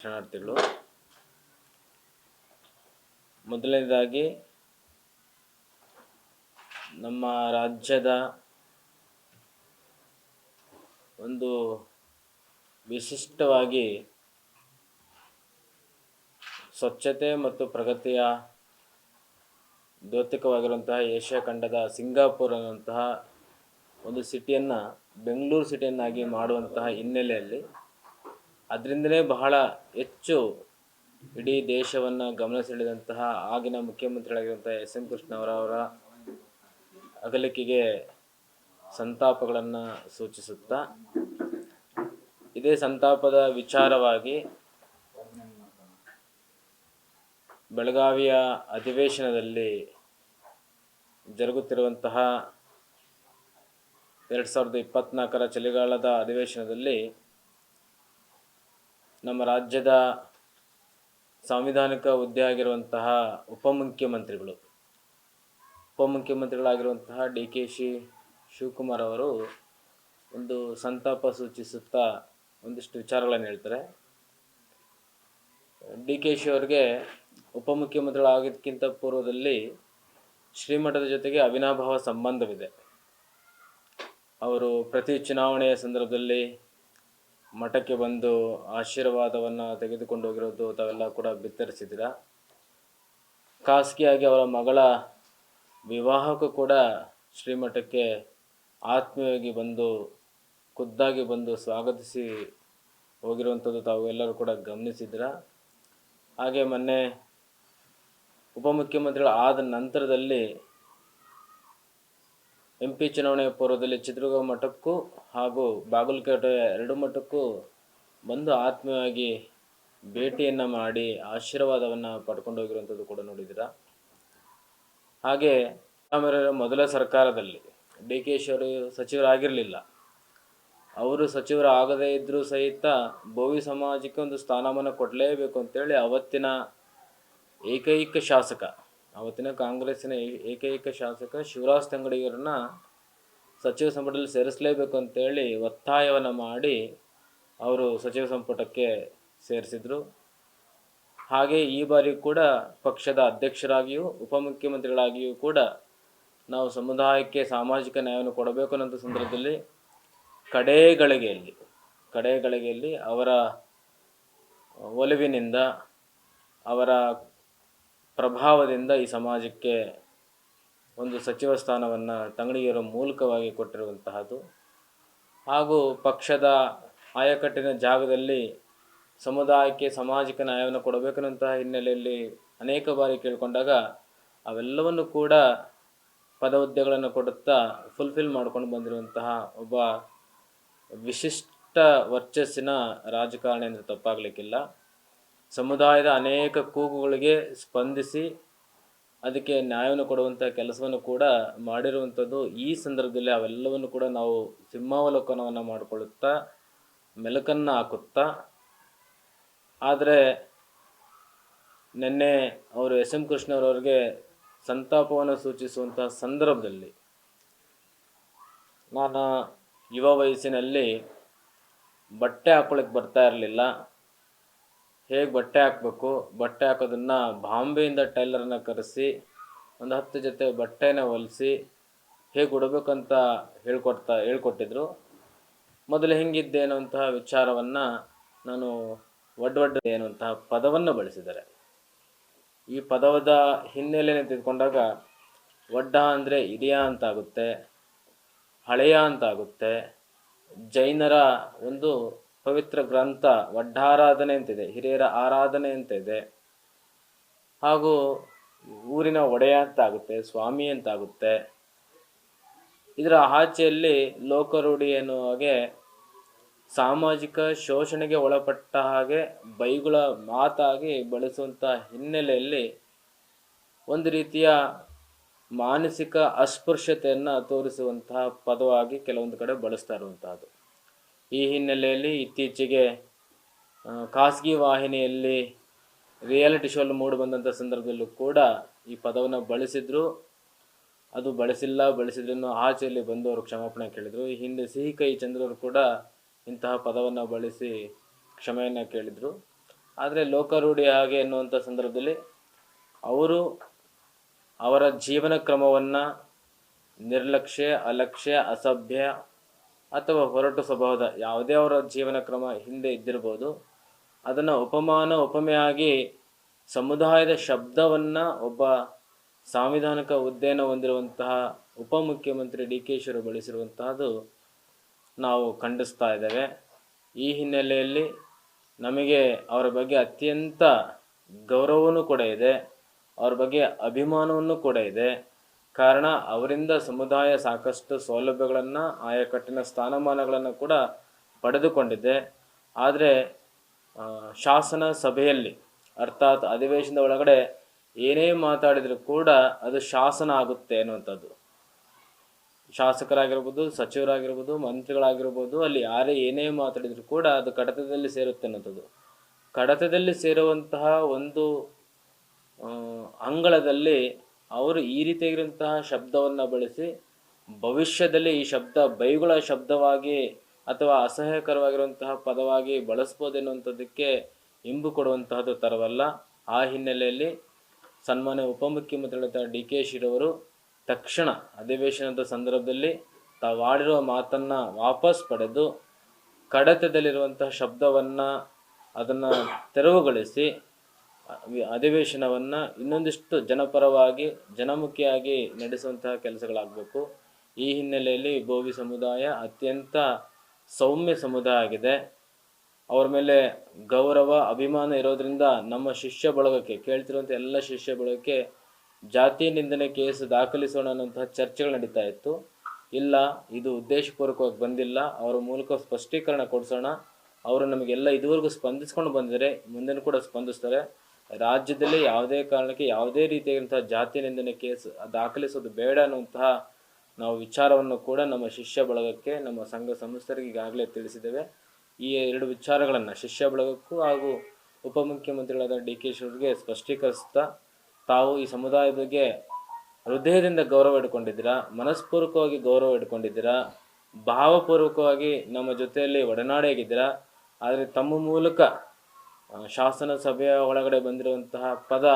ಶರಣಾರ್ಥಿಗಳು. ಮೊದಲನೇದಾಗಿ ನಮ್ಮ ರಾಜ್ಯದ ಒಂದು ವಿಶಿಷ್ಟವಾಗಿ ಸ್ವಚ್ಛತೆ ಮತ್ತು ಪ್ರಗತಿಯ ದ್ಯೋತಕವಾಗಿರುವಂತಹ ಏಷ್ಯಾ ಖಂಡದ ಸಿಂಗಾಪುರ್ ಅನ್ನುವಂತಹ ಒಂದು ಸಿಟಿಯನ್ನು ಬೆಂಗಳೂರು ಸಿಟಿಯನ್ನಾಗಿ ಮಾಡುವಂತಹ ಹಿನ್ನೆಲೆಯಲ್ಲಿ ಅದರಿಂದಲೇ ಬಹಳ ಹೆಚ್ಚು ಇಡೀ ದೇಶವನ್ನು ಗಮನ ಸೆಳೆದಂತಹ ಆಗಿನ ಮುಖ್ಯಮಂತ್ರಿಗಳಾಗಿರುವಂತಹ ಎಸ್.ಎಂ. ಕೃಷ್ಣವರ ಅಗಲಿಕೆಗೆ ಸಂತಾಪಗಳನ್ನು ಸೂಚಿಸುತ್ತಾ ಇದೇ ಸಂತಾಪದ ವಿಚಾರವಾಗಿ ಬೆಳಗಾವಿಯ ಅಧಿವೇಶನದಲ್ಲಿ ಜರುಗುತ್ತಿರುವಂತಹ 2024 ಚಳಿಗಾಲದ ಅಧಿವೇಶನದಲ್ಲಿ ನಮ್ಮ ರಾಜ್ಯದ ಸಾಂವಿಧಾನಿಕ ಹುದ್ದೆ ಆಗಿರುವಂತಹ ಉಪಮುಖ್ಯಮಂತ್ರಿಗಳಾಗಿರುವಂತಹ ಡಿ.ಕೆ. ಶಿವಕುಮಾರ್ ಅವರು ಒಂದು ಸಂತಾಪ ಸೂಚಿಸುತ್ತಾ ಒಂದಿಷ್ಟು ವಿಚಾರಗಳನ್ನು ಹೇಳ್ತಾರೆ. ಡಿ.ಕೆ. ಅವರಿಗೆ ಉಪಮುಖ್ಯಮಂತ್ರಿಗಳಾಗೋದಕ್ಕಿಂತ ಪೂರ್ವದಲ್ಲಿ ಶ್ರೀಮಠದ ಜೊತೆಗೆ ಅವಿನಾಭಾವ ಸಂಬಂಧವಿದೆ. ಅವರು ಪ್ರತಿ ಚುನಾವಣೆಯ ಸಂದರ್ಭದಲ್ಲಿ ಮಠಕ್ಕೆ ಬಂದು ಆಶೀರ್ವಾದವನ್ನು ತೆಗೆದುಕೊಂಡು ಹೋಗಿರೋದು ತಾವೆಲ್ಲ ಕೂಡ ಬಿತ್ತರಿಸಿದ್ದೀರ. ಖಾಸಗಿಯಾಗಿ ಅವರ ಮಗಳ ವಿವಾಹಕ್ಕೂ ಕೂಡ ಶ್ರೀಮಠಕ್ಕೆ ಆತ್ಮೀಯವಾಗಿ ಬಂದು ಖುದ್ದಾಗಿ ಬಂದು ಸ್ವಾಗತಿಸಿ ಹೋಗಿರುವಂಥದ್ದು ತಾವೆಲ್ಲರೂ ಕೂಡ ಗಮನಿಸಿದ್ದೀರ. ಹಾಗೆ ಮೊನ್ನೆ ಉಪಮುಖ್ಯಮಂತ್ರಿಗಳು ಆದ ನಂತರದಲ್ಲಿ MP ಚುನಾವಣೆಯ ಪೂರ್ವದಲ್ಲಿ ಚಿತ್ರದುರ್ಗ ಮಠಕ್ಕೂ ಹಾಗೂ ಬಾಗಲಕೋಟೆ 2 ಮಠಕ್ಕೂ ಬಂದು ಆತ್ಮೀಯವಾಗಿ ಭೇಟಿಯನ್ನು ಮಾಡಿ ಆಶೀರ್ವಾದವನ್ನು ಪಡ್ಕೊಂಡು ಹೋಗಿರುವಂಥದ್ದು ಕೂಡ ನೋಡಿದ್ದೀರ. ಹಾಗೆ ಮೊದಲ ಸರ್ಕಾರದಲ್ಲಿ ಡಿ.ಕೆ. ಅವರು ಸಚಿವರಾಗಿರಲಿಲ್ಲ. ಅವರು ಸಚಿವರಾಗದೇ ಇದ್ದರೂ ಸಹಿತ ಬೋವಿ ಸಮಾಜಕ್ಕೆ ಒಂದು ಸ್ಥಾನಮಾನ ಕೊಡಲೇಬೇಕು ಅಂತೇಳಿ ಅವತ್ತಿನ ಕಾಂಗ್ರೆಸ್ಸಿನ ಏಕೈಕ ಶಾಸಕ ಶಿವರಾಜ್ ತಂಗಡಿಯವರನ್ನ ಸಚಿವ ಸಂಪುಟದಲ್ಲಿ ಸೇರಿಸಲೇಬೇಕು ಅಂತೇಳಿ ಒತ್ತಾಯವನ್ನು ಮಾಡಿ ಅವರು ಸಚಿವ ಸಂಪುಟಕ್ಕೆ ಸೇರಿಸಿದರು. ಹಾಗೆ ಈ ಬಾರಿ ಕೂಡ ಪಕ್ಷದ ಅಧ್ಯಕ್ಷರಾಗಿಯೂ ಉಪಮುಖ್ಯಮಂತ್ರಿಗಳಾಗಿಯೂ ಕೂಡ ನಾವು ಸಮುದಾಯಕ್ಕೆ ಸಾಮಾಜಿಕ ನ್ಯಾಯವನ್ನು ಕೊಡಬೇಕು ಅನ್ನೋ ಸಂದರ್ಭದಲ್ಲಿ ಕಡೆಗಳಿಗೆಯಲ್ಲಿ ಅವರ ಒಲವಿನಿಂದ ಅವರ ಪ್ರಭಾವದಿಂದ ಈ ಸಮಾಜಕ್ಕೆ ಒಂದು ಸಚಿವ ಸ್ಥಾನವನ್ನು ತಂಗಡಿಯವರ ಮೂಲಕವಾಗಿ ಕೊಟ್ಟಿರುವಂತಹದ್ದು. ಹಾಗೂ ಪಕ್ಷದ ಆಯಕಟ್ಟಿನ ಜಾಗದಲ್ಲಿ ಸಮುದಾಯಕ್ಕೆ ಸಾಮಾಜಿಕ ನ್ಯಾಯವನ್ನು ಕೊಡಬೇಕನ್ನಂತಹ ಹಿನ್ನೆಲೆಯಲ್ಲಿ ಅನೇಕ ಬಾರಿ ಕೇಳಿಕೊಂಡಾಗ ಅವೆಲ್ಲವನ್ನು ಕೂಡ ಪದಹುದ್ದೆಗಳನ್ನು ಕೊಡುತ್ತಾ ಫುಲ್ಫಿಲ್ ಮಾಡ್ಕೊಂಡು ಬಂದಿರುವಂತಹ ಒಬ್ಬ ವಿಶಿಷ್ಟ ವರ್ಚಸ್ಸಿನ ರಾಜಕಾರಣಿ ಅಂದರೆ ತಪ್ಪಾಗಲಿಕ್ಕಿಲ್ಲ. ಸಮುದಾಯದ ಅನೇಕ ಕೂಗುಗಳಿಗೆ ಸ್ಪಂದಿಸಿ ಅದಕ್ಕೆ ನ್ಯಾಯವನ್ನು ಕೊಡುವಂಥ ಕೆಲಸವನ್ನು ಕೂಡ ಮಾಡಿರುವಂಥದ್ದು. ಈ ಸಂದರ್ಭದಲ್ಲಿ ಅವೆಲ್ಲವನ್ನು ಕೂಡ ನಾವು ಸಿಂಹಾವಲೋಕನವನ್ನು ಮಾಡಿಕೊಳ್ಳುತ್ತಾ ಮೆಲುಕನ್ನು ಹಾಕುತ್ತಾ, ಆದರೆ ನಿನ್ನೆ ಅವರು ಎಸ್.ಎಂ. ಕೃಷ್ಣವರವರಿಗೆ ಸಂತಾಪವನ್ನು ಸೂಚಿಸುವಂಥ ಸಂದರ್ಭದಲ್ಲಿ ನಾನು ಯುವ ವಯಸ್ಸಿನಲ್ಲಿ ಬಟ್ಟೆ ಹಾಕ್ಕೊಳ್ಳೋಕ್ಕೆ ಬರ್ತಾ ಇರಲಿಲ್ಲ. ಹೇಗೆ ಬಟ್ಟೆ ಹಾಕಬೇಕು, ಬಟ್ಟೆ ಹಾಕೋದನ್ನು ಬಾಂಬೆಯಿಂದ ಟೈಲರನ್ನು ಕರೆಸಿ ಒಂದು 10 ಜೊತೆ ಬಟ್ಟೆನ ಹೊಲಿಸಿ ಹೇಗೆ ಉಡಬೇಕಂತ ಹೇಳ್ಕೊಟ್ಟಿದ್ರು. ಮೊದಲು ಹೆಂಗಿದ್ದೆ ಅನ್ನುವಂತಹ ವಿಚಾರವನ್ನು ನಾನು ಒಡ್ಡೆ ಅನ್ನುವಂತಹ ಪದವನ್ನು ಬಳಸಿದ್ದಾರೆ. ಈ ಪದದ ಹಿನ್ನೆಲೆಯನ್ನು ತೆಗೆದುಕೊಂಡಾಗ ಒಡ್ಡ ಅಂದರೆ ಹಿರಿಯ ಅಂತಾಗುತ್ತೆ, ಹಳೆಯ ಅಂತಾಗುತ್ತೆ. ಜೈನರ ಒಂದು ಪವಿತ್ರ ಗ್ರಂಥ ವಡ್ಡಾರಾಧನೆ ಅಂತಿದೆ, ಹಿರಿಯರ ಆರಾಧನೆ ಅಂತ ಇದೆ. ಹಾಗೂ ಊರಿನ ಒಡೆಯ ಅಂತಾಗುತ್ತೆ, ಸ್ವಾಮಿ ಅಂತಾಗುತ್ತೆ. ಇದರ ಆಚೆಯಲ್ಲಿ ಲೋಕರೂಢಿ ಎನ್ನುವ ಹಾಗೆ ಸಾಮಾಜಿಕ ಶೋಷಣೆಗೆ ಒಳಪಟ್ಟ ಹಾಗೆ ಬೈಗುಳ ಮಾತಾಗಿ ಬಳಸುವಂಥ ಹಿನ್ನೆಲೆಯಲ್ಲಿ ಒಂದು ರೀತಿಯ ಮಾನಸಿಕ ಅಸ್ಪೃಶ್ಯತೆಯನ್ನು ತೋರಿಸುವಂತಹ ಪದವಾಗಿ ಕೆಲವೊಂದು ಕಡೆ ಬಳಸ್ತಾ ಇರುವಂತಹದ್ದು. ಈ ಹಿನ್ನೆಲೆಯಲ್ಲಿ ಇತ್ತೀಚೆಗೆ ಖಾಸಗಿ ವಾಹಿನಿಯಲ್ಲಿ ರಿಯಾಲಿಟಿ ಶೋಲ್ಲಿ ಮೂಡಿಬಂದಂಥ ಸಂದರ್ಭದಲ್ಲೂ ಕೂಡ ಈ ಪದವನ್ನು ಬಳಸಿದ್ರು. ಅದು ಬಳಸಿದ್ರೂ ಆಚೆಯಲ್ಲಿ ಬಂದು ಅವರು ಕ್ಷಮಾಪಣೆ ಕೇಳಿದರು. ಈ ಹಿಂದೆ ಸಿಹಿ ಕೈ ಚಂದ್ರವರು ಕೂಡ ಇಂತಹ ಪದವನ್ನು ಬಳಸಿ ಕ್ಷಮೆಯನ್ನು ಕೇಳಿದರು. ಆದರೆ ಲೋಕಾರೂಢಿ ಹಾಗೆ ಎನ್ನುವಂಥ ಸಂದರ್ಭದಲ್ಲಿ ಅವರು ಅವರ ಜೀವನ ಕ್ರಮವನ್ನು ನಿರ್ಲಕ್ಷ್ಯ, ಅಲಕ್ಷ್ಯ, ಅಸಭ್ಯ ಅಥವಾ ಹೊರಟು ಸ್ವಭಾವದ ಯಾವುದೇ ಅವರ ಜೀವನ ಕ್ರಮ ಹಿಂದೆ ಇದ್ದಿರ್ಬೋದು, ಅದನ್ನು ಉಪಮೆಯಾಗಿ ಸಮುದಾಯದ ಶಬ್ದವನ್ನು ಒಬ್ಬ ಸಾಂವಿಧಾನಿಕ ಹುದ್ದೆಯನ್ನು ಹೊಂದಿರುವಂತಹ ಉಪಮುಖ್ಯಮಂತ್ರಿ ಡಿ ಕೆ ಶಿವರು ಬಳಸಿರುವಂತಹದ್ದು ನಾವು ಖಂಡಿಸ್ತಾ ಇದ್ದೇವೆ. ಈ ಹಿನ್ನೆಲೆಯಲ್ಲಿ ನಮಗೆ ಅವರ ಬಗ್ಗೆ ಅತ್ಯಂತ ಗೌರವವೂ ಕೂಡ ಇದೆ, ಅವ್ರ ಬಗ್ಗೆ ಅಭಿಮಾನವನ್ನು ಕೂಡ ಇದೆ. ಕಾರಣ ಅವರಿಂದ ಸಮುದಾಯ ಸಾಕಷ್ಟು ಸೌಲಭ್ಯಗಳನ್ನು, ಆಯಕಟ್ಟಿನ ಸ್ಥಾನಮಾನಗಳನ್ನು ಕೂಡ ಪಡೆದುಕೊಂಡಿದೆ. ಆದರೆ ಶಾಸನ ಸಭೆಯಲ್ಲಿ ಅರ್ಥಾತ್ ಅಧಿವೇಶನದ ಒಳಗಡೆ ಏನೇ ಮಾತಾಡಿದರೂ ಕೂಡ ಅದು ಶಾಸನ ಆಗುತ್ತೆ ಅನ್ನುವಂಥದ್ದು. ಶಾಸಕರಾಗಿರ್ಬೋದು, ಸಚಿವರಾಗಿರ್ಬೋದು, ಮಂತ್ರಿಗಳಾಗಿರ್ಬೋದು, ಅಲ್ಲಿ ಯಾರೇ ಏನೇ ಮಾತಾಡಿದರೂ ಕೂಡ ಅದು ಕಡತದಲ್ಲಿ ಸೇರುತ್ತೆ ಅನ್ನೋಂಥದ್ದು. ಕಡತದಲ್ಲಿ ಸೇರುವಂತಹ ಒಂದು ಅಂಗಳದಲ್ಲಿ ಅವರು ಈ ರೀತಿಯಾಗಿರುವಂತಹ ಶಬ್ದವನ್ನು ಬಳಸಿ ಭವಿಷ್ಯದಲ್ಲಿ ಈ ಶಬ್ದ ಬೈಗುಳ ಶಬ್ದವಾಗಿ ಅಥವಾ ಅಸಹ್ಯಕರವಾಗಿರುವಂತಹ ಪದವಾಗಿ ಬಳಸ್ಬೋದೆನ್ನುವಂಥದ್ದಕ್ಕೆ ಇಂಬು ಕೊಡುವಂತಹದ್ದು ತರವಲ್ಲ. ಆ ಹಿನ್ನೆಲೆಯಲ್ಲಿ ಸನ್ಮಾನ್ಯ ಉಪಮುಖ್ಯಮಂತ್ರಿಗಳಾದ ಡಿ ಕೆ ಶಿರವರು ತಕ್ಷಣ ಅಧಿವೇಶನದ ಸಂದರ್ಭದಲ್ಲಿ ತಾವಾಡಿರುವ ಮಾತನ್ನು ವಾಪಸ್ ಪಡೆದು ಕಡತದಲ್ಲಿರುವಂತಹ ಶಬ್ದವನ್ನು ಅದನ್ನು ತೆರವುಗೊಳಿಸಿ ಅಧಿವೇಶನವನ್ನು ಇನ್ನೊಂದಿಷ್ಟು ಜನಪರವಾಗಿ ಜನಮುಖಿಯಾಗಿ ನಡೆಸುವಂತಹ ಕೆಲಸಗಳಾಗಬೇಕು. ಈ ಹಿನ್ನೆಲೆಯಲ್ಲಿ ಬೋವಿ ಸಮುದಾಯ ಅತ್ಯಂತ ಸೌಮ್ಯ ಸಮುದಾಯ ಆಗಿದೆ. ಅವ್ರ ಮೇಲೆ ಗೌರವ, ಅಭಿಮಾನ ಇರೋದ್ರಿಂದ ನಮ್ಮ ಶಿಷ್ಯ ಬಳಗಕ್ಕೆ, ಕೇಳ್ತಿರುವಂಥ ಎಲ್ಲ ಶಿಷ್ಯ ಬಳಗಕ್ಕೆ ಜಾತಿ ನಿಂದನೆ ಕೇಸ್ ದಾಖಲಿಸೋಣ ಅನ್ನೋಂತಹ ಚರ್ಚೆಗಳು ನಡೀತಾ ಇತ್ತು. ಇಲ್ಲ, ಇದು ಉದ್ದೇಶಪೂರ್ವಕವಾಗಿ ಬಂದಿಲ್ಲ, ಅವರ ಮೂಲಕ ಸ್ಪಷ್ಟೀಕರಣ ಕೊಡಿಸೋಣ. ಅವರು ನಮಗೆಲ್ಲ ಇದುವರೆಗೂ ಸ್ಪಂದಿಸ್ಕೊಂಡು ಬಂದಿದ್ದಾರೆ, ಮುಂದೆನೂ ಕೂಡ ಸ್ಪಂದಿಸ್ತಾರೆ. ರಾಜ್ಯದಲ್ಲಿ ಯಾವುದೇ ಕಾರಣಕ್ಕೆ ಯಾವುದೇ ರೀತಿಯಾದಂತಹ ಜಾತಿ ನಿಂದನೆ ಕೇಸ್ ದಾಖಲಿಸೋದು ಬೇಡ ಅನ್ನುವಂತಹ ನಾವು ವಿಚಾರವನ್ನು ಕೂಡ ನಮ್ಮ ಶಿಷ್ಯ ಬಳಗಕ್ಕೆ, ನಮ್ಮ ಸಂಘ ಸಂಸ್ಥರಿಗೆ ಈಗಾಗಲೇ ತಿಳಿಸಿದ್ದೇವೆ. ಈ ಎರಡು ವಿಚಾರಗಳನ್ನು ಶಿಷ್ಯ ಬಳಗಕ್ಕೂ ಹಾಗೂ ಉಪಮುಖ್ಯಮಂತ್ರಿಗಳಾದ ಡಿ ಕೆ ಶಿವರಿಗೆ ಸ್ಪಷ್ಟೀಕರಿಸ್ತಾ, ತಾವು ಈ ಸಮುದಾಯದ ಬಗ್ಗೆ ಹೃದಯದಿಂದ ಗೌರವ ಇಟ್ಕೊಂಡಿದ್ದೀರಾ, ಮನಸ್ಪೂರ್ವಕವಾಗಿ ಗೌರವ ಇಟ್ಕೊಂಡಿದ್ದೀರಾ, ಭಾವಪೂರ್ವಕವಾಗಿ ನಮ್ಮ ಜೊತೆಯಲ್ಲಿ ಒಡನಾಡಿಯಾಗಿದ್ದೀರಾ. ಆದರೆ ತಮ್ಮ ಮೂಲಕ ಶಾಸನ ಸಭೆಯ ಒಳಗಡೆ ಬಂದಿರುವಂತಹ ಪದ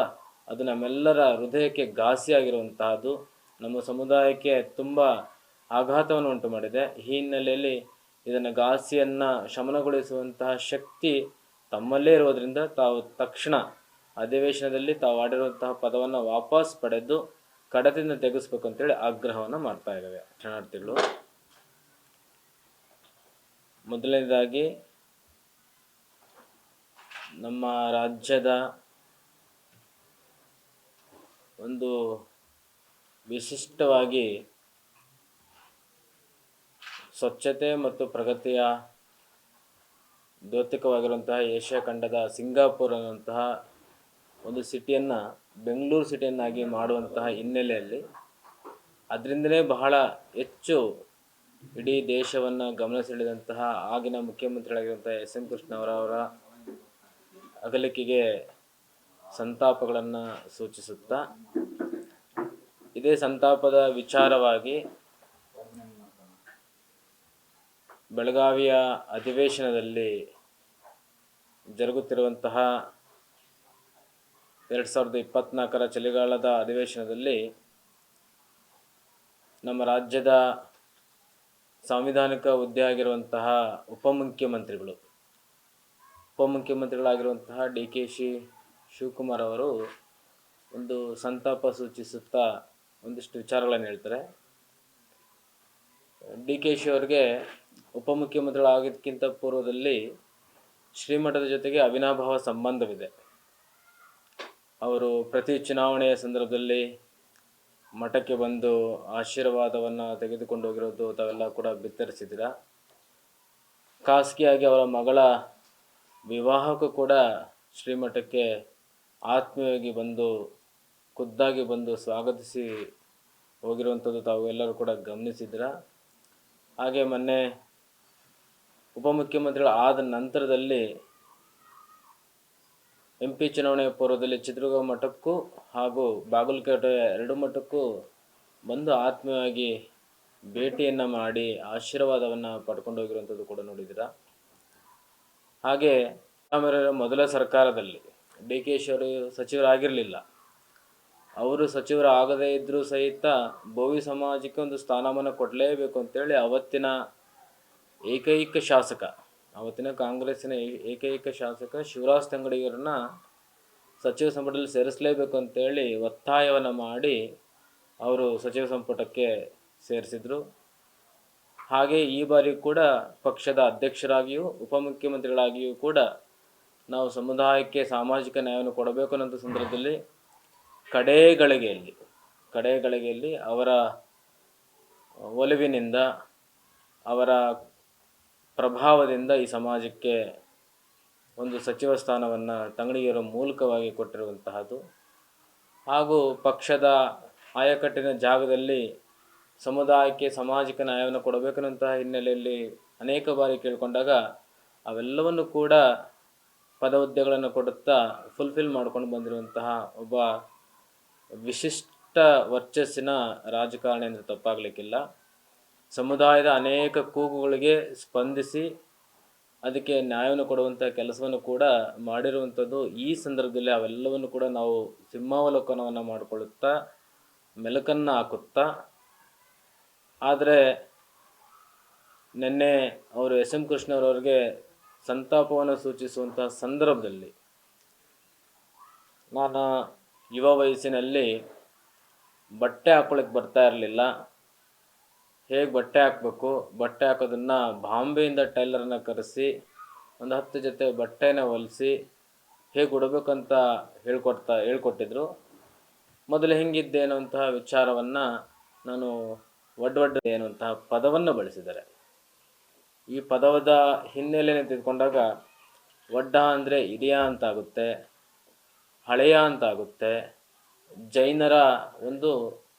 ಅದು ನಮ್ಮೆಲ್ಲರ ಹೃದಯಕ್ಕೆ ಘಾಸಿಯಾಗಿರುವಂತಹದ್ದು, ನಮ್ಮ ಸಮುದಾಯಕ್ಕೆ ತುಂಬ ಆಘಾತವನ್ನು ಉಂಟು ಮಾಡಿದೆ. ಈ ಹಿನ್ನೆಲೆಯಲ್ಲಿ ಇದನ್ನು ಘಾಸಿಯನ್ನು ಶಮನಗೊಳಿಸುವಂತಹ ಶಕ್ತಿ ತಮ್ಮಲ್ಲೇ ಇರುವುದರಿಂದ ತಾವು ತಕ್ಷಣ ಅಧಿವೇಶನದಲ್ಲಿ ತಾವು ಆಡಿರುವಂತಹ ಪದವನ್ನು ವಾಪಸ್ ಪಡೆದು ಕಡತದಿಂದ ತೆಗೆಸ್ಬೇಕು ಅಂತೇಳಿ ಆಗ್ರಹವನ್ನು ಮಾಡ್ತಾ ಇದ್ದಾವೆ ಶರಣಾರ್ಥಿಗಳು. ಮೊದಲನೇದಾಗಿ ನಮ್ಮ ರಾಜ್ಯದ ಒಂದು ವಿಶಿಷ್ಟವಾಗಿ ಸ್ವಚ್ಛತೆ ಮತ್ತು ಪ್ರಗತಿಯ ದ್ಯೋತಕವಾಗಿರುವಂತಹ ಏಷ್ಯಾ ಖಂಡದ ಸಿಂಗಾಪುರ್ ಅನ್ನುವಂತಹ ಒಂದು ಸಿಟಿಯನ್ನು ಬೆಂಗಳೂರು ಸಿಟಿಯನ್ನಾಗಿ ಮಾಡುವಂತಹ ಹಿನ್ನೆಲೆಯಲ್ಲಿ ಅದರಿಂದಲೇ ಬಹಳ ಹೆಚ್ಚು ಇಡೀ ದೇಶವನ್ನು ಗಮನ ಸೆಳೆದಂತಹ ಆಗಿನ ಮುಖ್ಯಮಂತ್ರಿಗಳಾಗಿರುವಂತಹ ಎಸ್ ಎಂ ಕೃಷ್ಣವರ ಅಗಲಿಕೆಗೆ ಸಂತಾಪಗಳನ್ನು ಸೂಚಿಸುತ್ತಾ, ಇದೇ ಸಂತಾಪದ ವಿಚಾರವಾಗಿ ಬೆಳಗಾವಿಯ ಅಧಿವೇಶನದಲ್ಲಿ ಜರುಗುತ್ತಿರುವಂತಹ 2024 ಚಳಿಗಾಲದ ಅಧಿವೇಶನದಲ್ಲಿ ನಮ್ಮ ರಾಜ್ಯದ ಸಾಂವಿಧಾನಿಕ ಹುದ್ದೆ ಆಗಿರುವಂತಹ ಉಪಮುಖ್ಯಮಂತ್ರಿಗಳಾಗಿರುವಂತಹ ಡಿ ಕೆ ಶಿವಕುಮಾರ್ ಅವರು ಒಂದು ಸಂತಾಪ ಸೂಚಿಸುತ್ತಾ ಒಂದಿಷ್ಟು ವಿಚಾರಗಳನ್ನು ಹೇಳ್ತಾರೆ. ಡಿ ಕೆ ಶಿ ಅವರಿಗೆ ಉಪಮುಖ್ಯಮಂತ್ರಿಗಳಾಗೋದಕ್ಕಿಂತ ಪೂರ್ವದಲ್ಲಿ ಶ್ರೀಮಠದ ಜೊತೆಗೆ ಅವಿನಾಭಾವ ಸಂಬಂಧವಿದೆ. ಅವರು ಪ್ರತಿ ಚುನಾವಣೆಯ ಸಂದರ್ಭದಲ್ಲಿ ಮಠಕ್ಕೆ ಬಂದು ಆಶೀರ್ವಾದವನ್ನು ತೆಗೆದುಕೊಂಡು ಹೋಗಿರೋದು ತಾವೆಲ್ಲ ಕೂಡ ಬಿತ್ತರಿಸಿದ್ದೀರ. ಖಾಸಗಿಯಾಗಿ ಅವರ ಮಗಳ ವಿವಾಹಕ್ಕೂ ಕೂಡ ಶ್ರೀಮಠಕ್ಕೆ ಆತ್ಮೀಯವಾಗಿ ಬಂದು ಖುದ್ದಾಗಿ ಬಂದು ಸ್ವಾಗತಿಸಿ ಹೋಗಿರುವಂಥದ್ದು ತಾವು ಎಲ್ಲರೂ ಕೂಡ ಗಮನಿಸಿದ್ದೀರ. ಹಾಗೆ ಮೊನ್ನೆ ಉಪಮುಖ್ಯಮಂತ್ರಿಗಳು ಆದ ನಂತರದಲ್ಲಿ MP ಚುನಾವಣೆಯ ಪೂರ್ವದಲ್ಲಿ ಚಿತ್ರದುರ್ಗ ಮಠಕ್ಕೂ ಹಾಗೂ ಬಾಗಲಕೋಟೆ 2 ಮಠಕ್ಕೂ ಬಂದು ಆತ್ಮೀಯವಾಗಿ ಭೇಟಿಯನ್ನು ಮಾಡಿ ಆಶೀರ್ವಾದವನ್ನು ಪಡ್ಕೊಂಡು ಹೋಗಿರುವಂಥದ್ದು ಕೂಡ ನೋಡಿದ್ದೀರ. ಹಾಗೆ ಸಿದ್ದರಾಮಯ್ಯ ಮೊದಲ ಸರ್ಕಾರದಲ್ಲಿ ಡಿ ಕೆ ಶಿ ಅವರು ಸಚಿವರಾಗಿರಲಿಲ್ಲ. ಅವರು ಸಚಿವರು ಆಗದೇ ಇದ್ದರೂ ಸಹಿತ ಬೋವಿ ಸಮಾಜಕ್ಕೆ ಒಂದು ಸ್ಥಾನಮಾನ ಕೊಡಲೇಬೇಕು ಅಂತೇಳಿ ಅವತ್ತಿನ ಏಕೈಕ ಶಾಸಕ, ಅವತ್ತಿನ ಕಾಂಗ್ರೆಸ್ಸಿನ ಏಕೈಕ ಶಾಸಕ ಶಿವರಾಜ್ ತಂಗಡಿಯವರನ್ನ ಸಚಿವ ಸಂಪುಟದಲ್ಲಿ ಸೇರಿಸಲೇಬೇಕು ಅಂತೇಳಿ ಒತ್ತಾಯವನ್ನು ಮಾಡಿ ಅವರು ಸಚಿವ ಸಂಪುಟಕ್ಕೆ ಸೇರಿಸಿದರು. ಹಾಗೆ ಈ ಬಾರಿ ಕೂಡ ಪಕ್ಷದ ಅಧ್ಯಕ್ಷರಾಗಿಯೂ ಉಪಮುಖ್ಯಮಂತ್ರಿಗಳಾಗಿಯೂ ಕೂಡ ನಾವು ಸಮುದಾಯಕ್ಕೆ ಸಾಮಾಜಿಕ ನ್ಯಾಯವನ್ನು ಕೊಡಬೇಕು ಅನ್ನೋ ಸಂದರ್ಭದಲ್ಲಿ ಕಡೇ ಗಳಿಗೆಯಲ್ಲಿ ಅವರ ಒಲವಿನಿಂದ, ಅವರ ಪ್ರಭಾವದಿಂದ ಈ ಸಮಾಜಕ್ಕೆ ಒಂದು ಸಚಿವ ಸ್ಥಾನವನ್ನು ತಂಗಡಿಯವರ ಮೂಲಕವಾಗಿ ಕೊಟ್ಟಿರುವಂತಹದ್ದು. ಹಾಗೂ ಪಕ್ಷದ ಆಯಕಟ್ಟಿನ ಜಾಗದಲ್ಲಿ ಸಮುದಾಯಕ್ಕೆ ಸಾಮಾಜಿಕ ನ್ಯಾಯವನ್ನು ಕೊಡಬೇಕನ್ನಂತಹ ಹಿನ್ನೆಲೆಯಲ್ಲಿ ಅನೇಕ ಬಾರಿ ಕೇಳಿಕೊಂಡಾಗ ಅವೆಲ್ಲವನ್ನು ಕೂಡ ಪದಹುದ್ದೆಗಳನ್ನು ಕೊಡುತ್ತಾ ಫುಲ್ಫಿಲ್ ಮಾಡ್ಕೊಂಡು ಬಂದಿರುವಂತಹ ಒಬ್ಬ ವಿಶಿಷ್ಟ ವರ್ಚಸ್ಸಿನ ರಾಜಕಾರಣಿ ಅಂದರೆ ತಪ್ಪಾಗಲಿಕ್ಕಿಲ್ಲ. ಸಮುದಾಯದ ಅನೇಕ ಕೂಗುಗಳಿಗೆ ಸ್ಪಂದಿಸಿ ಅದಕ್ಕೆ ನ್ಯಾಯವನ್ನು ಕೊಡುವಂಥ ಕೆಲಸವನ್ನು ಕೂಡ ಮಾಡಿರುವಂಥದ್ದು. ಈ ಸಂದರ್ಭದಲ್ಲಿ ಅವೆಲ್ಲವನ್ನು ಕೂಡ ನಾವು ಸಿಂಹಾವಲೋಕನವನ್ನು ಮಾಡಿಕೊಳ್ಳುತ್ತಾ ಮೆಲುಕನ್ನು ಹಾಕುತ್ತಾ, ಆದರೆ ನಿನ್ನೆ ಅವರು ಎಸ್ ಎಂ ಕೃಷ್ಣವ್ರವ್ರಿಗೆ ಸಂತಾಪವನ್ನು ಸೂಚಿಸುವಂಥ ಸಂದರ್ಭದಲ್ಲಿ ನಾನು ಯುವ ವಯಸ್ಸಿನಲ್ಲಿ ಬಟ್ಟೆ ಹಾಕ್ಕೊಳ್ಳಿಕ್ಕೆ ಬರ್ತಾ ಇರಲಿಲ್ಲ. ಹೇಗೆ ಬಟ್ಟೆ ಹಾಕಬೇಕು, ಬಟ್ಟೆ ಹಾಕೋದನ್ನು ಬಾಂಬೆಯಿಂದ ಟೈಲರನ್ನು ಕರೆಸಿ ಒಂದು 10 ಜೊತೆ ಬಟ್ಟೆನ ಹೊಲಿಸಿ ಹೇಗೆ ಉಡಬೇಕಂತ ಹೇಳ್ಕೊಟ್ಟಿದ್ರು. ಮೊದಲು ಹೆಂಗಿದ್ದೆ ಅನ್ನುವಂತಹ ವಿಚಾರವನ್ನು ನಾನು ಒಡ್ಡ ಎನ್ನುವಂತಹ ಪದವನ್ನು ಬಳಸಿದ್ದಾರೆ. ಈ ಪದದ ಹಿನ್ನೆಲೆಯನ್ನು ತೆಗೆದುಕೊಂಡಾಗ ಒಡ್ಡ ಅಂದರೆ ಹಿರಿಯ ಅಂತಾಗುತ್ತೆ, ಹಳೆಯ ಅಂತಾಗುತ್ತೆ. ಜೈನರ ಒಂದು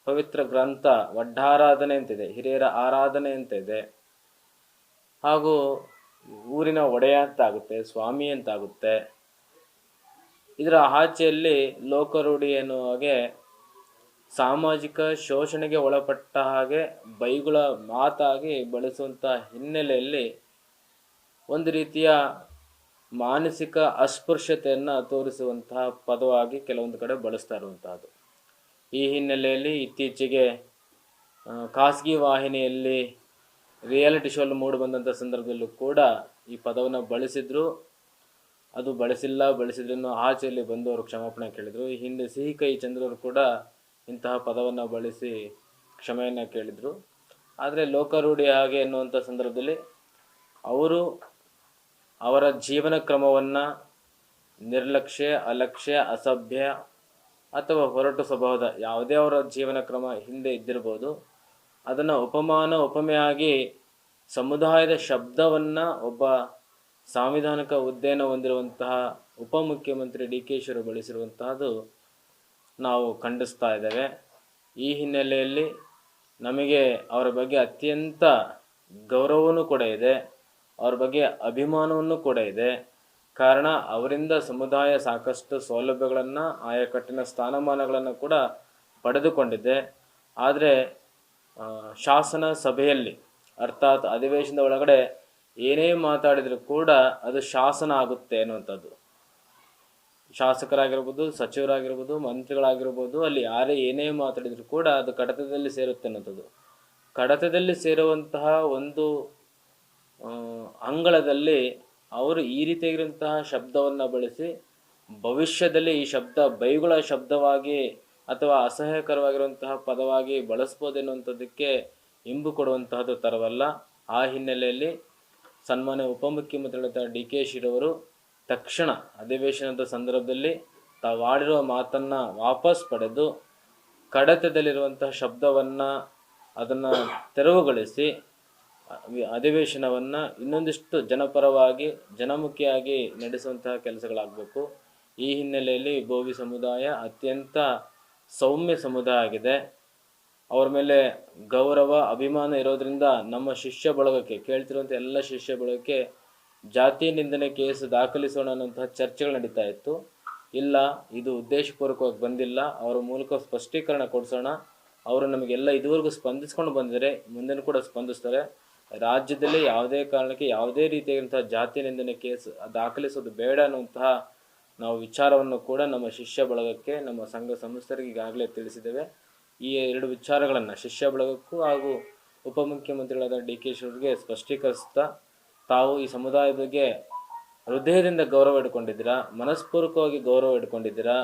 ಪವಿತ್ರ ಗ್ರಂಥ ಒಡ್ಡಾರಾಧನೆ ಅಂತಿದೆ, ಹಿರಿಯರ ಆರಾಧನೆ ಅಂತ ಇದೆ. ಹಾಗೂ ಊರಿನ ಒಡೆಯ ಅಂತಾಗುತ್ತೆ, ಸ್ವಾಮಿ ಅಂತಾಗುತ್ತೆ. ಇದರ ಆಚೆಯಲ್ಲಿ ಲೋಕರೂಢಿ ಎನ್ನುವ ಹಾಗೆ ಸಾಮಾಜಿಕ ಶೋಷಣೆಗೆ ಒಳಪಟ್ಟ ಹಾಗೆ ಬೈಗುಳ ಮಾತಾಗಿ ಬಳಸುವಂಥ ಹಿನ್ನೆಲೆಯಲ್ಲಿ ಒಂದು ರೀತಿಯ ಮಾನಸಿಕ ಅಸ್ಪೃಶ್ಯತೆಯನ್ನು ತೋರಿಸುವಂತಹ ಪದವಾಗಿ ಕೆಲವೊಂದು ಕಡೆ ಬಳಸ್ತಾ ಇರುವಂತಹದ್ದು. ಈ ಹಿನ್ನೆಲೆಯಲ್ಲಿ ಇತ್ತೀಚೆಗೆ ಖಾಸಗಿ ವಾಹಿನಿಯಲ್ಲಿ ರಿಯಾಲಿಟಿ ಶೋಲ್ಲಿ ಮೂಡಿ ಬಂದಂಥ ಸಂದರ್ಭದಲ್ಲೂ ಕೂಡ ಈ ಪದವನ್ನು ಬಳಸಿದ್ರು. ಅದು ಬಳಸಿದ್ರೂ ಆಚೆಯಲ್ಲಿ ಬಂದವರು ಕ್ಷಮಾಪಣೆ ಕೇಳಿದರು. ಈ ಹಿಂದೆ ಸಿಹಿ ಕೈ ಚಂದ್ರವರು ಕೂಡ ಇಂತಹ ಪದವನ್ನು ಬಳಸಿ ಕ್ಷಮೆಯನ್ನು ಕೇಳಿದರು. ಆದರೆ ಲೋಕಾರೂಢಿ ಹಾಗೆ ಎನ್ನುವಂಥ ಸಂದರ್ಭದಲ್ಲಿ ಅವರು ಅವರ ಜೀವನ ಕ್ರಮವನ್ನು ನಿರ್ಲಕ್ಷ್ಯ, ಅಲಕ್ಷ್ಯ, ಅಸಭ್ಯ ಅಥವಾ ಹೊರಟು ಸ್ವಭಾವದ ಯಾವುದೇ ಅವರ ಜೀವನ ಕ್ರಮ ಹಿಂದೆ ಇದ್ದಿರ್ಬೋದು, ಅದನ್ನು ಉಪಮೆಯಾಗಿ ಸಮುದಾಯದ ಶಬ್ದವನ್ನು ಒಬ್ಬ ಸಾಂವಿಧಾನಿಕ ಹುದ್ದೆಯನ್ನು ಹೊಂದಿರುವಂತಹ ಉಪಮುಖ್ಯಮಂತ್ರಿ ಡಿ ಕೆ ಶಿ ಅವರು ಬಳಸಿರುವಂತಹದ್ದು ನಾವು ಖಂಡಿಸ್ತಾ ಇದ್ದೇವೆ. ಈ ಹಿನ್ನೆಲೆಯಲ್ಲಿ ನಮಗೆ ಅವರ ಬಗ್ಗೆ ಅತ್ಯಂತ ಗೌರವವೂ ಕೂಡ ಇದೆ, ಅವ್ರ ಬಗ್ಗೆ ಅಭಿಮಾನವನ್ನು ಕೂಡ ಇದೆ. ಕಾರಣ ಅವರಿಂದ ಸಮುದಾಯ ಸಾಕಷ್ಟು ಸೌಲಭ್ಯಗಳನ್ನು, ಆಯಕಟ್ಟಿನ ಸ್ಥಾನಮಾನಗಳನ್ನು ಕೂಡ ಪಡೆದುಕೊಂಡಿದೆ. ಆದರೆ ಶಾಸನ ಸಭೆಯಲ್ಲಿ ಅರ್ಥಾತ್ ಅಧಿವೇಶನದ ಒಳಗಡೆ ಏನೇ ಮಾತಾಡಿದರೂ ಕೂಡ ಅದು ಶಾಸನ ಆಗುತ್ತೆ ಅನ್ನುವಂಥದ್ದು. ಶಾಸಕರಾಗಿರ್ಬೋದು, ಸಚಿವರಾಗಿರ್ಬೋದು, ಮಂತ್ರಿಗಳಾಗಿರ್ಬೋದು, ಅಲ್ಲಿ ಯಾರೇ ಏನೇ ಮಾತಾಡಿದರೂ ಕೂಡ ಅದು ಕಡತದಲ್ಲಿ ಸೇರುತ್ತೆ ಅನ್ನೋಂಥದ್ದು. ಕಡತದಲ್ಲಿ ಸೇರುವಂತಹ ಒಂದು ಅಂಗಳದಲ್ಲಿ ಅವರು ಈ ರೀತಿಯಾಗಿರುವಂತಹ ಶಬ್ದವನ್ನು ಬಳಸಿ ಭವಿಷ್ಯದಲ್ಲಿ ಈ ಶಬ್ದ ಬೈಗುಳ ಶಬ್ದವಾಗಿ ಅಥವಾ ಅಸಹ್ಯಕರವಾಗಿರುವಂತಹ ಪದವಾಗಿ ಬಳಸ್ಬೋದೆನ್ನುವಂಥದ್ದಕ್ಕೆ ಇಂಬು ಕೊಡುವಂತಹದ್ದು ತರವಲ್ಲ. ಆ ಹಿನ್ನೆಲೆಯಲ್ಲಿ ಸನ್ಮಾನ್ಯ ಉಪಮುಖ್ಯಮಂತ್ರಿಗಳಾದ ಡಿ ಕೆ ಶಿರವರು ತಕ್ಷಣ ಅಧಿವೇಶನದ ಸಂದರ್ಭದಲ್ಲಿ ತಾವಾಡಿರುವ ಮಾತನ್ನು ವಾಪಸ್ ಪಡೆದು ಕಡತದಲ್ಲಿರುವಂತಹ ಶಬ್ದವನ್ನು ಅದನ್ನು ತೆರವುಗೊಳಿಸಿ ಅಧಿವೇಶನವನ್ನು ಇನ್ನೊಂದಿಷ್ಟು ಜನಪರವಾಗಿ, ಜನಮುಖಿಯಾಗಿ ನಡೆಸುವಂತಹ ಕೆಲಸಗಳಾಗಬೇಕು. ಈ ಹಿನ್ನೆಲೆಯಲ್ಲಿ ಬೋವಿ ಸಮುದಾಯ ಅತ್ಯಂತ ಸೌಮ್ಯ ಸಮುದಾಯ ಆಗಿದೆ. ಅವ್ರ ಮೇಲೆ ಗೌರವ, ಅಭಿಮಾನ ಇರೋದ್ರಿಂದ ನಮ್ಮ ಶಿಷ್ಯ ಬಳಗಕ್ಕೆ, ಕೇಳ್ತಿರುವಂಥ ಎಲ್ಲ ಶಿಷ್ಯ ಬಳಗಕ್ಕೆ ಜಾತಿ ನಿಂದನೆ ಕೇಸು ದಾಖಲಿಸೋಣ ಅನ್ನೋಂತಹ ಚರ್ಚೆಗಳು ನಡೀತಾ ಇತ್ತು. ಇಲ್ಲ, ಇದು ಉದ್ದೇಶಪೂರ್ವಕವಾಗಿ ಬಂದಿಲ್ಲ, ಅವರ ಮೂಲಕ ಸ್ಪಷ್ಟೀಕರಣ ಕೊಡಿಸೋಣ. ಅವರು ನಮಗೆಲ್ಲ ಇದುವರೆಗೂ ಸ್ಪಂದಿಸ್ಕೊಂಡು ಬಂದಿದ್ದಾರೆ, ಮುಂದೆನೂ ಕೂಡ ಸ್ಪಂದಿಸ್ತಾರೆ. ರಾಜ್ಯದಲ್ಲಿ ಯಾವುದೇ ಕಾರಣಕ್ಕೆ ಯಾವುದೇ ರೀತಿಯಾದಂತಹ ಜಾತಿ ನಿಂದನೆ ಕೇಸ್ ದಾಖಲಿಸೋದು ಬೇಡ ಅನ್ನುವಂತಹ ನಾವು ವಿಚಾರವನ್ನು ಕೂಡ ನಮ್ಮ ಶಿಷ್ಯ ಬಳಗಕ್ಕೆ, ನಮ್ಮ ಸಂಘ ಸಂಸ್ಥರಿಗೆ ಈಗಾಗಲೇ ತಿಳಿಸಿದ್ದೇವೆ. ಈ 2 ವಿಚಾರಗಳನ್ನು ಶಿಷ್ಯ ಬಳಗಕ್ಕೂ ಹಾಗೂ ಉಪಮುಖ್ಯಮಂತ್ರಿಗಳಾದ ಡಿ ಕೆ ಶಿವರಿಗೆ ಸ್ಪಷ್ಟೀಕರಿಸುತ್ತಾ, ತಾವು ಈ ಸಮುದಾಯದ ಬಗ್ಗೆ ಹೃದಯದಿಂದ ಗೌರವ ಇಟ್ಕೊಂಡಿದ್ದೀರಾ, ಮನಸ್ಪೂರ್ವಕವಾಗಿ ಗೌರವ ಇಟ್ಕೊಂಡಿದ್ದೀರಾ,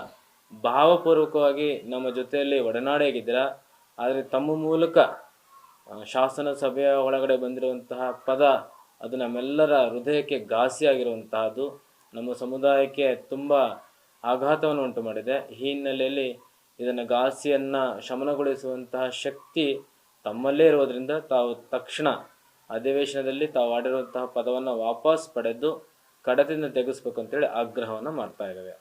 ಭಾವಪೂರ್ವಕವಾಗಿ ನಮ್ಮ ಜೊತೆಯಲ್ಲಿ ಒಡನಾಡಿಯಾಗಿದ್ದೀರಾ. ಆದರೆ ತಮ್ಮ ಮೂಲಕ ಶಾಸನ ಸಭೆಯ ಒಳಗಡೆ ಬಂದಿರುವಂತಹ ಪದ ಅದು ನಮ್ಮೆಲ್ಲರ ಹೃದಯಕ್ಕೆ ಘಾಸಿಯಾಗಿರುವಂತಹದ್ದು, ನಮ್ಮ ಸಮುದಾಯಕ್ಕೆ ತುಂಬ ಆಘಾತವನ್ನು ಉಂಟು ಮಾಡಿದೆ. ಈ ಹಿನ್ನೆಲೆಯಲ್ಲಿ ಇದನ್ನು ಘಾಸಿಯನ್ನು ಶಮನಗೊಳಿಸುವಂತಹ ಶಕ್ತಿ ತಮ್ಮಲ್ಲೇ ಇರುವುದರಿಂದ ತಾವು ತಕ್ಷಣ ಅಧಿವೇಶನದಲ್ಲಿ ತಾವು ಆಡಿರುವಂತಹ ಪದವನ್ನು ವಾಪಸ್ ಪಡೆದು ಕಡತದಿಂದ ತೆಗೆಸ್ಬೇಕು ಅಂತೇಳಿ ಆಗ್ರಹವನ್ನು ಮಾಡ್ತಾ ಇದ್ದೇವೆ.